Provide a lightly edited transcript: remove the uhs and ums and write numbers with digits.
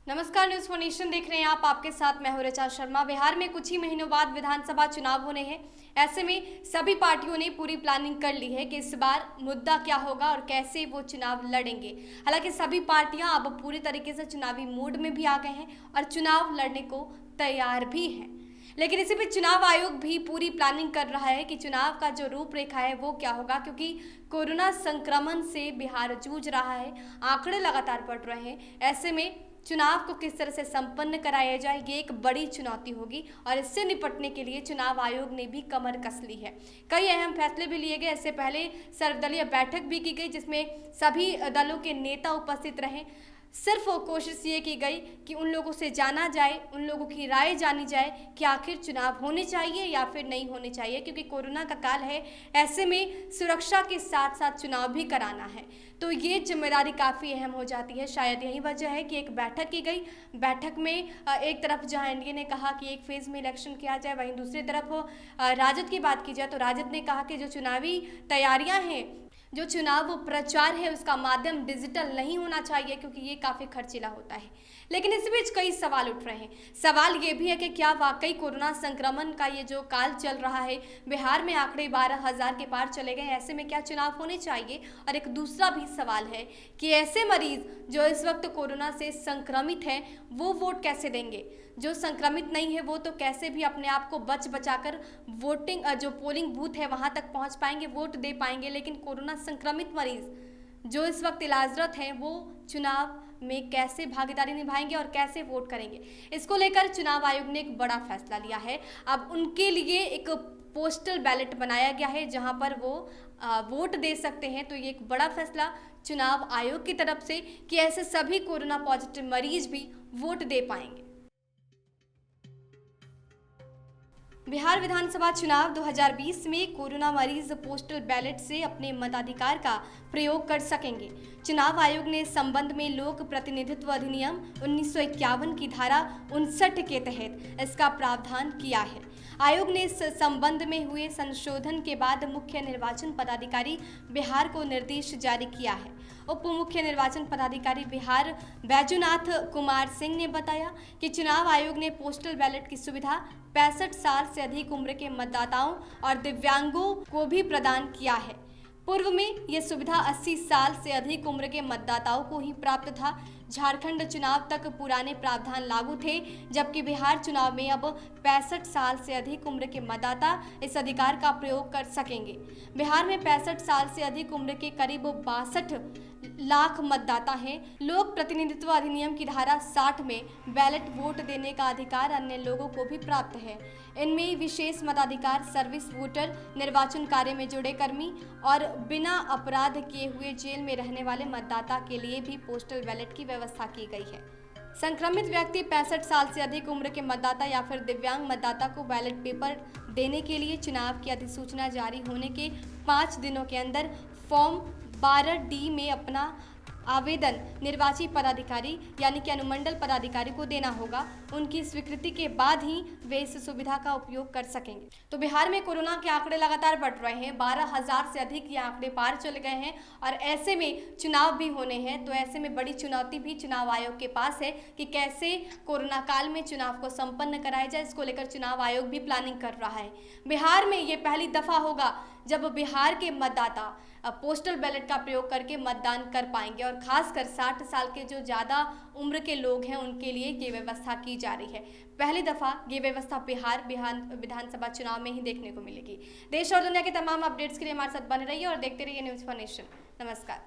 नमस्कार, news for nation देख रहे हैं आप। आपके साथ मैं हूं ऋचा शर्मा। बिहार में कुछ ही महीनों बाद विधानसभा चुनाव होने हैं। ऐसे में सभी पार्टियों ने पूरी प्लानिंग कर ली है कि इस बार मुद्दा क्या होगा और कैसे वो चुनाव लड़ेंगे। हालांकि सभी पार्टियां अब पूरी तरीके से चुनावी मूड में भी आ गए हैं और चुनाव लड़ने को तैयार भी हैं। लेकिन इसी बीच चुनाव आयोग भी पूरी प्लानिंग कर रहा है कि चुनाव का जो रूपरेखा है वो क्या होगा, क्योंकि कोरोना संक्रमण से बिहार जूझ रहा है, आंकड़े लगातार बढ़ रहे हैं। ऐसे में चुनाव को किस तरह से संपन्न कराया जाए, ये एक बड़ी चुनौती होगी और इससे निपटने के लिए चुनाव आयोग ने भी कमर कस ली है। कई अहम फैसले भी लिए गए। इससे पहले सर्वदलीय बैठक भी की गई जिसमें सभी दलों के नेता उपस्थित रहे। सिर्फ कोशिश ये की गई कि उन लोगों से जाना जाए, उन लोगों की राय जानी जाए कि आखिर चुनाव होने चाहिए या फिर नहीं होने चाहिए, क्योंकि कोरोना का काल है। ऐसे में सुरक्षा के साथ साथ चुनाव भी कराना है, तो ये जिम्मेदारी काफ़ी अहम हो जाती है। शायद यही वजह है कि एक बैठक की गई। बैठक में एक तरफ जहां एनडीए ने कहा कि एक फेज़ में इलेक्शन किया जाए, वहीं दूसरी तरफ राजद की बात की जाए तो राजद ने कहा कि जो चुनावी तैयारियां हैं, जो चुनाव प्रचार है, उसका माध्यम डिजिटल नहीं होना चाहिए, क्योंकि ये काफ़ी खर्चीला होता है। लेकिन इस बीच कई सवाल उठ रहे हैं। सवाल ये भी है कि क्या वाकई कोरोना संक्रमण का ये जो काल चल रहा है, बिहार में आंकड़े 12,000 के पार चले गए, ऐसे में क्या चुनाव होने चाहिए। और एक दूसरा भी सवाल है कि ऐसे मरीज जो इस वक्त कोरोना से संक्रमित हैं वो वोट कैसे देंगे। जो संक्रमित नहीं है वो तो कैसे भी अपने आप को बचाकर वोटिंग जो पोलिंग बूथ है वहां तक पहुंच पाएंगे, वोट दे पाएंगे। लेकिन कोरोना संक्रमित मरीज जो इस वक्त इलाजरत हैं वो चुनाव में कैसे भागीदारी निभाएंगे और कैसे वोट करेंगे, इसको लेकर चुनाव आयोग ने एक बड़ा फैसला लिया है। अब उनके लिए एक पोस्टल बैलेट बनाया गया है जहां पर वो वोट दे सकते हैं। तो ये एक बड़ा फैसला चुनाव आयोग की तरफ से कि ऐसे सभी कोरोना पॉजिटिव मरीज भी वोट दे पाएंगे। बिहार विधानसभा चुनाव 2020 में कोरोना मरीज पोस्टल बैलेट से अपने मताधिकार का प्रयोग कर सकेंगे। चुनाव आयोग ने इस संबंध में लोक प्रतिनिधित्व अधिनियम 1951 की धारा 59 के तहत इसका प्रावधान किया है। आयोग ने इस संबंध में हुए संशोधन के बाद मुख्य निर्वाचन पदाधिकारी बिहार को निर्देश जारी किया है। उप मुख्य निर्वाचन पदाधिकारी बिहार बैजूनाथ कुमार सिंह ने बताया कि चुनाव आयोग ने पोस्टल बैलेट की सुविधा 65 साल से अधिक उम्र के मतदाताओं और दिव्यांगों को भी प्रदान किया है। पूर्व में यह सुविधा 80 साल से अधिक उम्र के मतदाताओं को ही प्राप्त था। झारखंड चुनाव तक पुराने प्रावधान लागू थे, जबकि बिहार चुनाव में अब 65 साल से अधिक उम्र के मतदाता इस अधिकार का प्रयोग कर सकेंगे। बिहार में 65 साल से अधिक उम्र के करीब 62 लाख मतदाता हैं। लोक प्रतिनिधित्व अधिनियम की धारा 60 में बैलेट वोट देने का अधिकार अन्य लोगों को भी प्राप्त है। इनमें विशेष मताधिकार, सर्विस वोटर, निर्वाचन कार्य में जुड़े कर्मी और बिना अपराध किए हुए जेल में रहने वाले मतदाता के लिए भी पोस्टल बैलेट की व्यवस्था की गई है। संक्रमित व्यक्ति 65 साल से अधिक उम्र के मतदाता या फिर दिव्यांग मतदाता को बैलेट पेपर देने के लिए चुनाव की अधिसूचना जारी होने के 5 दिनों के अंदर फॉर्म 12D में अपना आवेदन निर्वाची पदाधिकारी यानी कि अनुमंडल पदाधिकारी को देना होगा। उनकी स्वीकृति के बाद ही वे इस सुविधा का उपयोग कर सकेंगे। तो बिहार में कोरोना के आंकड़े लगातार बढ़ रहे हैं, 12,000 से अधिक ये आंकड़े पार चले गए हैं और ऐसे में चुनाव भी होने हैं। तो ऐसे में बड़ी चुनौती भी चुनाव आयोग के पास है कि कैसे कोरोना काल में चुनाव को संपन्न कराया जाए। इसको लेकर चुनाव आयोग भी प्लानिंग कर रहा है। बिहार में ये पहली दफा होगा जब बिहार के मतदाता पोस्टल बैलेट का प्रयोग करके मतदान कर पाएंगे और खासकर 60 साल के जो ज़्यादा उम्र के लोग हैं उनके लिए ये व्यवस्था की जा रही है। पहली दफ़ा ये व्यवस्था बिहार विधानसभा चुनाव में ही देखने को मिलेगी। देश और दुनिया के तमाम अपडेट्स के लिए हमारे साथ बने रहिए और देखते रहिए न्यूज़ फॉर नेशन। नमस्कार।